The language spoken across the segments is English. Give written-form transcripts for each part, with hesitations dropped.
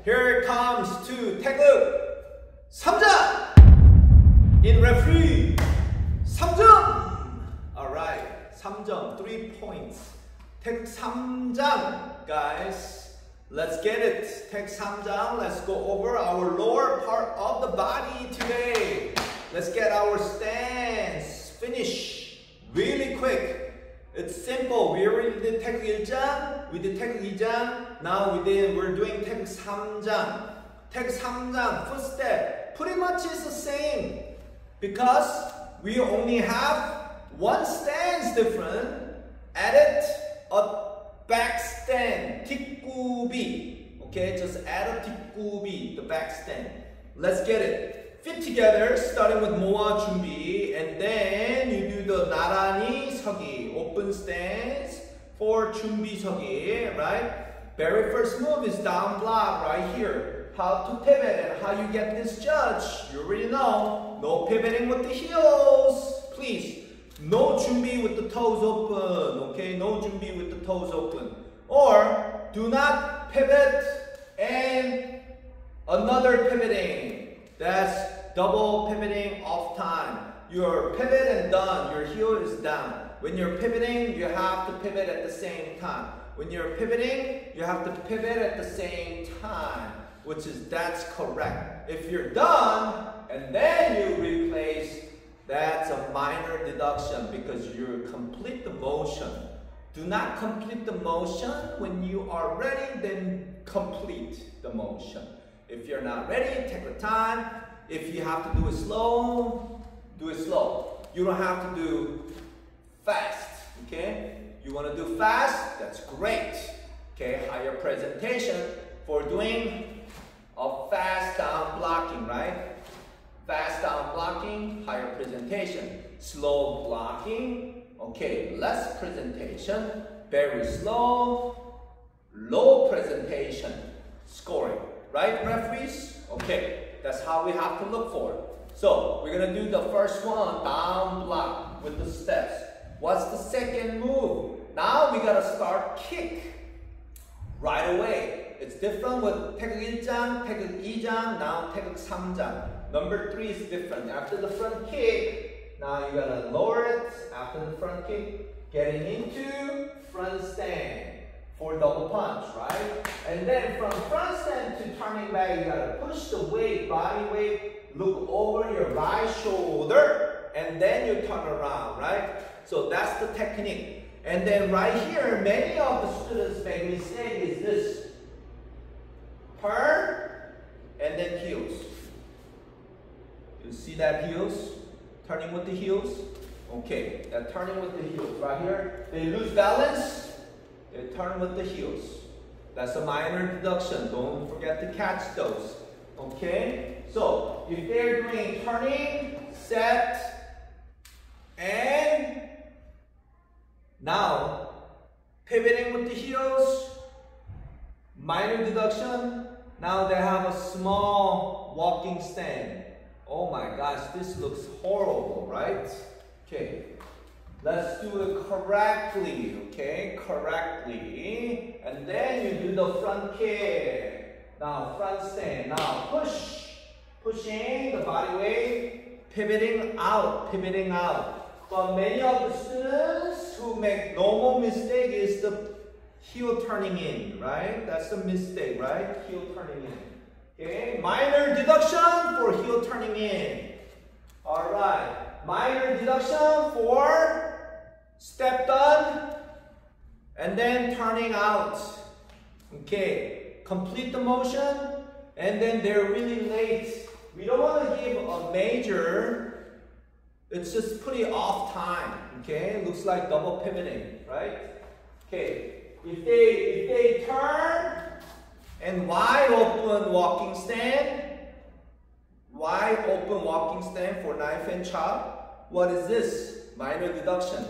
Here comes to Taeguek. 3점! In referee. 3점! Alright, 3점, 3 points. Taeguek 3점, guys. Let's get it. Taeguek 3점. Let's go over our lower part of the body today. Let's get our stance. Finish really quick. It's simple. We already did Taeguek 1장, we did Taeguek 2장. Now we're doing Taeguek 3장. Taeguek 3장, first step, pretty much is the same because we only have one stance different. Added a back stand, 뒷굽이. Okay, just add a 뒷굽이, the back stand. Let's get it. Fit together, starting with 모아 준비, and then you do the 나란히 서기, open stance for 준비 서기, right? Very first move is down block right here. How to pivot and how you get this judge, you already know. No pivoting with the heels, please. No 준비 with the toes open, okay? No 준비 with the toes open. Or do not pivot and another pivoting. That's double pivoting off time. Your pivot and done, your heel is down. When you're pivoting, you have to pivot at the same time. When you're pivoting, you have to pivot at the same time, that's correct. If you're done, and then you replace, that's a minor deduction because you complete the motion. Do not complete the motion. When you are ready, then complete the motion. If you're not ready, take the time. If you have to do it slow, do it slow. You don't have to do fast, okay? You want to do fast, that's great. Okay, higher presentation for doing a fast down blocking, right? Fast down blocking, higher presentation. Slow blocking, okay, less presentation. Very slow, low presentation, scoring. Right, referees? Okay, that's how we have to look for it. So, we're going to do the first one, down block with the steps. What's the second move? Now we got to start kick right away. It's different with Taeguek 1장, Taeguek 2장, now Taeguek 3장. Number 3 is different. After the front kick, now you got to lower it. After the front kick, getting into front stand. For double punch, right? And then from front stand to turning back, you gotta push the weight, body weight, look over your right shoulder, and then you turn around, right? So that's the technique. And then right here, many of the students make mistake is this. Turn, and then heels. You see that heels? Turning with the heels? Okay, that turning with the heels right here. They lose balance. They turn with the heels. That's a minor deduction. Don't forget to catch those. Okay? So, if they're doing turning, set, and now pivoting with the heels, minor deduction. Now they have a small walking stand. Oh my gosh, this looks horrible, right? Okay. Let's do it correctly, okay? Correctly. And then you do the front kick. Now front stand. Now push. Pushing the body weight. Pivoting out. Pivoting out. But many of the students who make normal mistake is the heel turning in, right? That's the mistake, right? Heel turning in. Okay? Minor deduction for heel turning in. Alright. Minor deduction for step done, and then turning out. Okay, complete the motion, and then they're really late. We don't want to give a major, it's just pretty off time. Okay, looks like double pivoting, right? Okay, if they turn, and wide open walking stand, wide open walking stand for knife and chop, what is this? Minor deduction.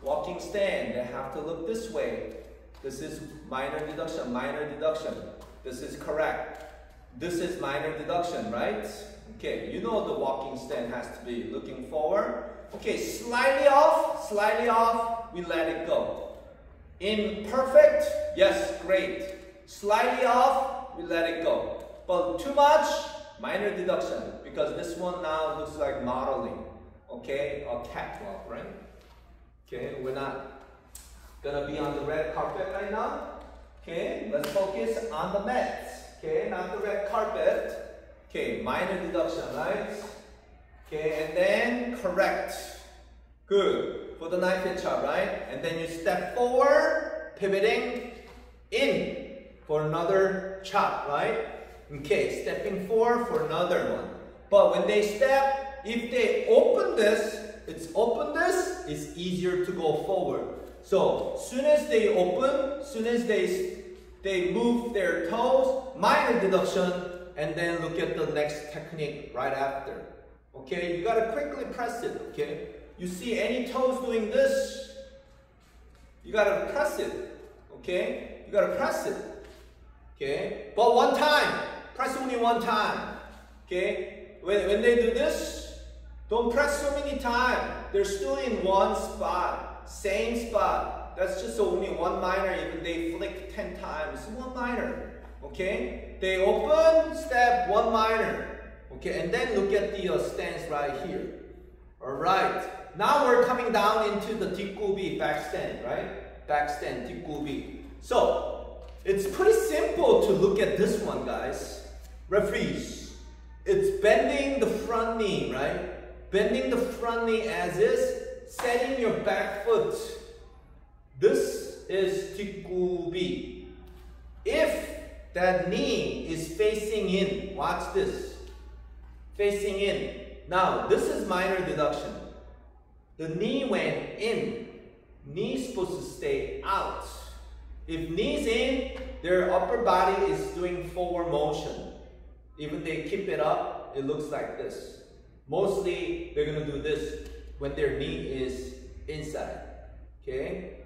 Walking stand, they have to look this way. This is minor deduction, minor deduction. This is correct. This is minor deduction, right? Okay, you know the walking stand has to be looking forward. Okay, slightly off, we let it go. Imperfect, yes, great. Slightly off, we let it go. But too much, minor deduction. Because this one now looks like modeling. Okay, a catwalk, right? Okay, we're not gonna be on the red carpet right now. Okay, let's focus on the mat. Okay, not the red carpet. Okay, minor deduction, right? Okay, and then correct. Good. For the knife hit chop, right? And then you step forward, pivoting in for another chop, right? Okay, stepping forward for another one. But when they step, if they open this, it's easier to go forward. So, soon as they open, soon as they move their toes, minor deduction, and then look at the next technique right after. Okay, you gotta quickly press it, okay? You see any toes doing this, you gotta press it, okay? You gotta press it, okay? But one time, press only one time, okay? When they do this, don't press so many times. They're still in one spot, same spot. That's just only one minor, even they flick 10 times, one minor, okay? They open, step, one minor, okay? And then look at the stance right here. All right. Now we're coming down into the 뒷굽이 backstand, right? Backstand, 뒷굽이. So, it's pretty simple to look at this one, guys. Referees, it's bending the front knee, right? Bending the front knee as is, setting your back foot. This is 뒷굽이. If that knee is facing in, watch this, facing in. Now, this is minor deduction. The knee went in. Knee's supposed to stay out. If knee's in, their upper body is doing forward motion. Even they keep it up, it looks like this. Mostly, they're going to do this when their knee is inside. Okay?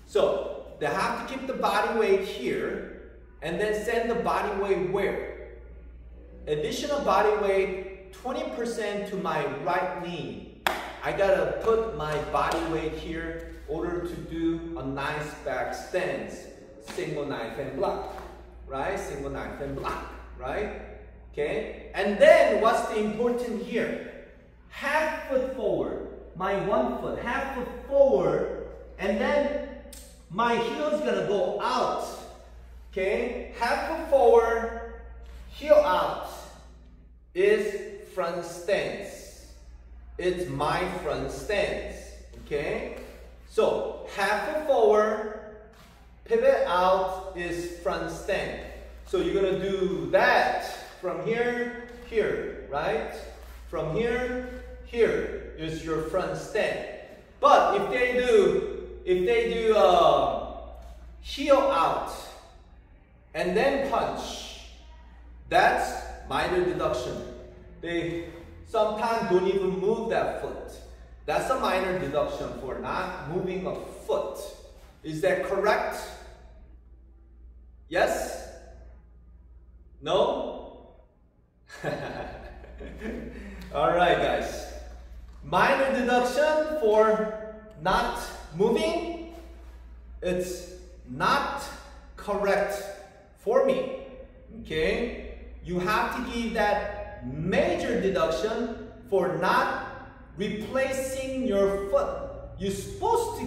So, they have to keep the body weight here, and then send the body weight where? Additional body weight, 20% to my right knee. I gotta put my body weight here in order to do a nice back stance. Single knife and block, right? Single knife and block, right? Okay? And then what's the important here? Half foot forward, my 1 foot, half foot forward, and then my heel's gonna go out. Okay? Half foot forward, heel out is front stance. It's my front stance, okay? So, half foot forward, pivot out is front stance. So you're gonna do that from here, here, right? From here, here is your front stance. But if they do heel out and then punch, that's minor deduction. They sometimes don't even move that foot. That's a minor deduction for not moving a foot. Is that correct? Yes? No? Alright guys. Minor deduction for not moving. It's not correct for me. Okay? You have to give that major deduction for not replacing your foot. You're supposed to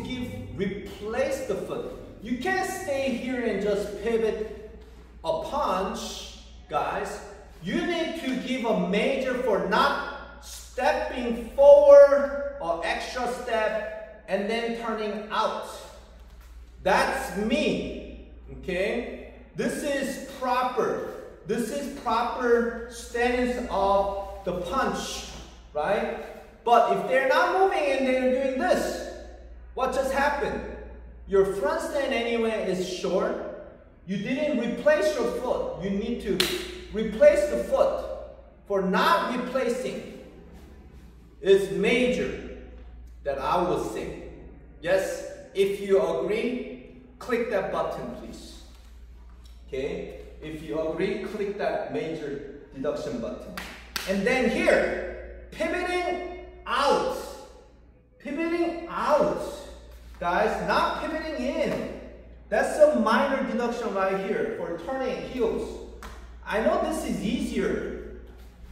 replace the foot. You can't stay here and just pivot a punch, guys. You need to give a major for not stepping forward or extra step and then turning out. That's me, okay? This is proper. This is proper stance of the punch, right? But if they're not moving and they're doing this, what just happened? Your front stand anyway is short. You didn't replace your foot. You need to replace the foot. For not replacing is major that I will say. Yes, if you agree, click that button please. Okay? If you agree, click that major deduction button. And then here, pivoting out. Pivoting out. Guys, not pivoting in. That's a minor deduction right here for turning heels. I know this is easier.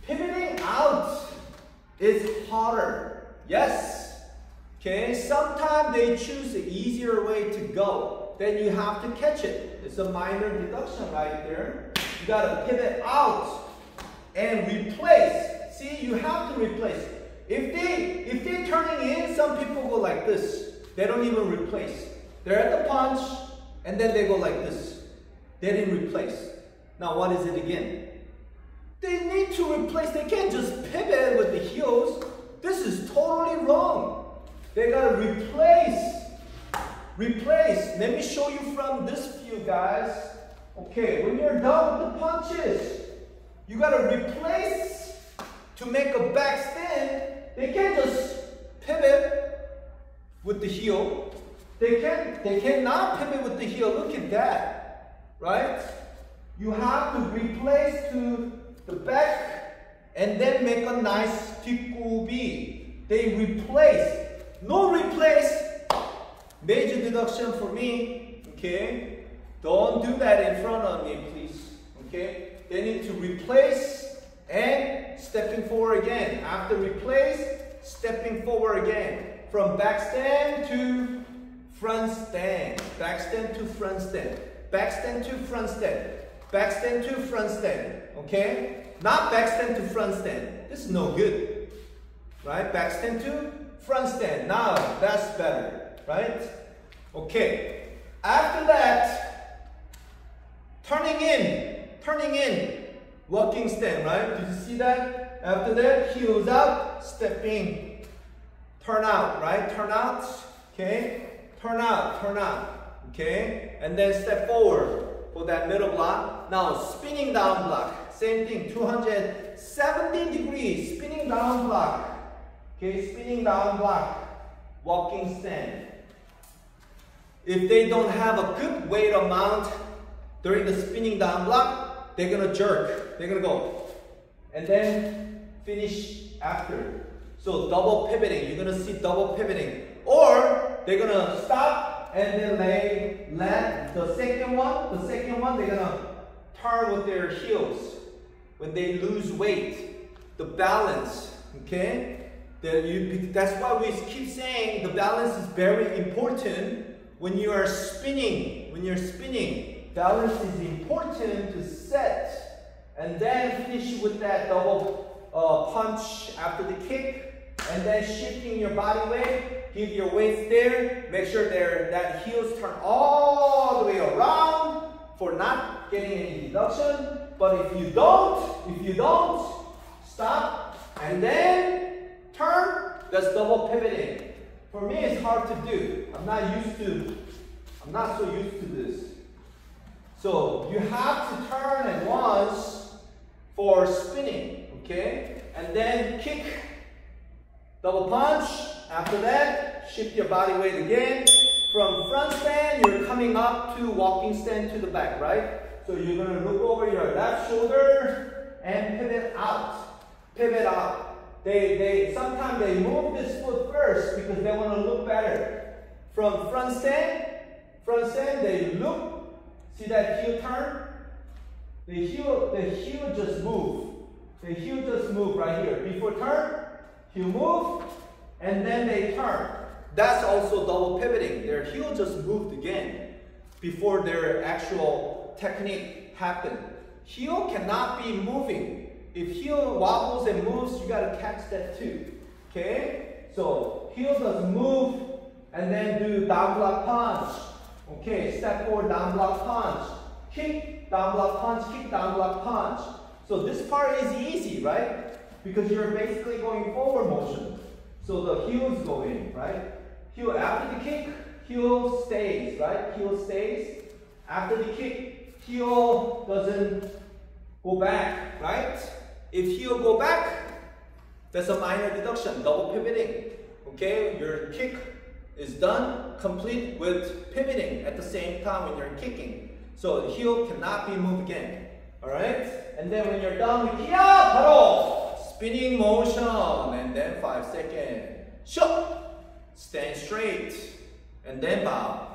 Pivoting out is harder. Yes. Okay, sometimes they choose the easier way to go. Then you have to catch it. It's a minor deduction right there. You gotta pivot out and replace. See, you have to replace. If they're turning in, some people go like this. They don't even replace. They're at the punch, and then they go like this. They didn't replace. Now what is it again? They need to replace. They can't just pivot with the heels. This is totally wrong. They gotta replace. Replace. Let me show you from this view, guys. Okay, when you're done with the punches, you gotta replace to make a back stand. They can't just pivot with the heel. They cannot pivot with the heel. Look at that, right? You have to replace to the back and then make a nice 뒷굽이. They replace. No replace. Major deduction for me. Okay? Don't do that in front of me, please. Okay? They need to replace and stepping forward again. After replace, stepping forward again. From back stand to front stand. Back stand to front stand. Back stand to front stand. Back stand to front stand. Okay? Not back stand to front stand. This is no good. Right? Back stand to front stand. Now, that's better. Right? Okay. After that, turning in, walking stand, right? Did you see that? After that, heels up, stepping, turn out, right? Turn out, okay? Turn out, okay? And then step forward for that middle block. Now, spinning down block, same thing, 270 degrees, spinning down block, okay? Spinning down block, walking stand. If they don't have a good weight amount during the spinning down block, they're gonna jerk. They're gonna go. And then finish after. So double pivoting. You're gonna see double pivoting. Or they're gonna stop and then land the second one, they're gonna turn with their heels. When they lose weight, the balance, okay? That's why we keep saying the balance is very important. When you are spinning, balance is important to set and then finish with that double punch after the kick and then shifting your body weight, give your weight there, make sure that heels turn all the way around for not getting any deduction. But if you don't, stop and then turn, that's double pivoting. For me, it's hard to do. I'm not so used to this. So you have to turn at once for spinning, okay? And then kick, double punch. After that, shift your body weight again. From front stand, you're coming up to walking stand to the back, right? So you're gonna look over your left shoulder and pivot out. Pivot out. Sometimes they move this foot first because they want to look better. From front stand, they look. See that heel turn? The heel just move. The heel just move right here. Before turn, heel move, and then they turn. That's also double pivoting. Their heel just moved again before their actual technique happened. Heel cannot be moving. If heel wobbles and moves, you gotta catch that too. Okay? So heel does move and then do down block punch. Okay, step forward, down block punch. Kick, down block punch, kick, down block punch. So this part is easy, right? Because you're basically going forward motion. So the heels go in, right? Heel after the kick, heel stays, right? Heel stays. After the kick, heel doesn't go back, right? If heel go back, that's a minor deduction, double pivoting. Okay, your kick is done, complete with pivoting at the same time when you're kicking. So the heel cannot be moved again. Alright? And then when you're done with kia, 바로 spinning motion. And then 5 seconds. Shut. Stand straight. And then bow.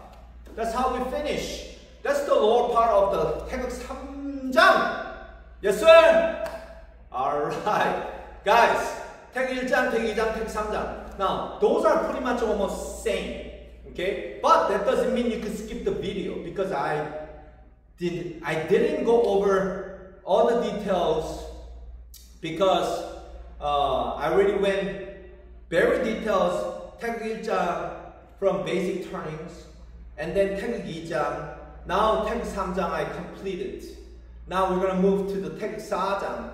That's how we finish. That's the lower part of the 태극 3장. Yes, sir? Alright. Guys, 태극 1장, 태극 2장, 태극 3장. Now, those are pretty much almost same. Okay? But that doesn't mean you can skip the video because I didn't go over all the details because I already went very details. 태극 1장 from basic turnings, and then 태극 2장. Now 태극 3장 I completed. Now we're gonna move to the 태극 4장.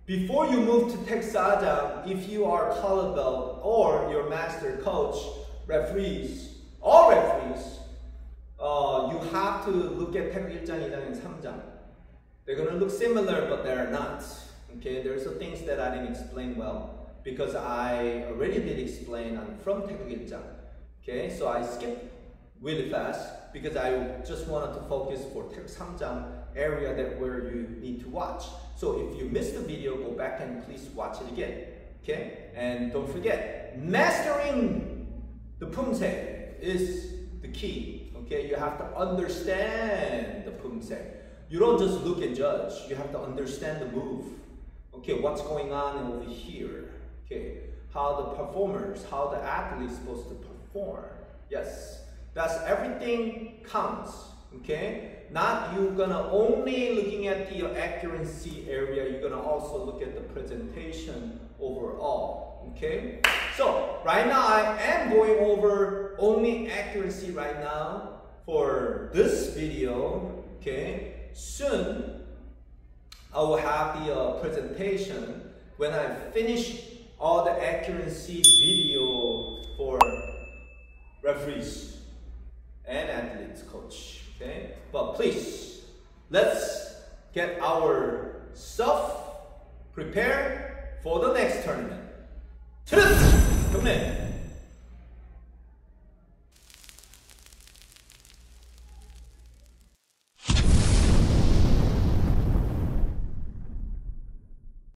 Before you move to 태극 4장, if you are a color belt or your master coach, referees, all referees, you have to look at 태극 1장, 2장, and 3장. They're gonna look similar, but they're not. Okay, there's some things that I didn't explain well because I already did explain from 태극 1장. Okay, so I skipped really fast because I just wanted to focus for 태극 3장 area that where you need to watch. So if you missed the video, go back and please watch it again. Okay, and don't forget, mastering the 품새 is the key. Okay, you have to understand the 품새. You don't just look and judge. You have to understand the move. Okay, what's going on over here? Okay, how the performers, how the athlete is supposed to perform. Yes, that's everything counts. Okay, not you gonna only looking at the accuracy area. You're gonna also look at the presentation overall. Okay, so right now I am going over only accuracy right now for this video. Okay, soon I will have the presentation when I finish all the accuracy video for referees and athletes coach. Okay, but please let's get our stuff prepared for the next tournament. 경례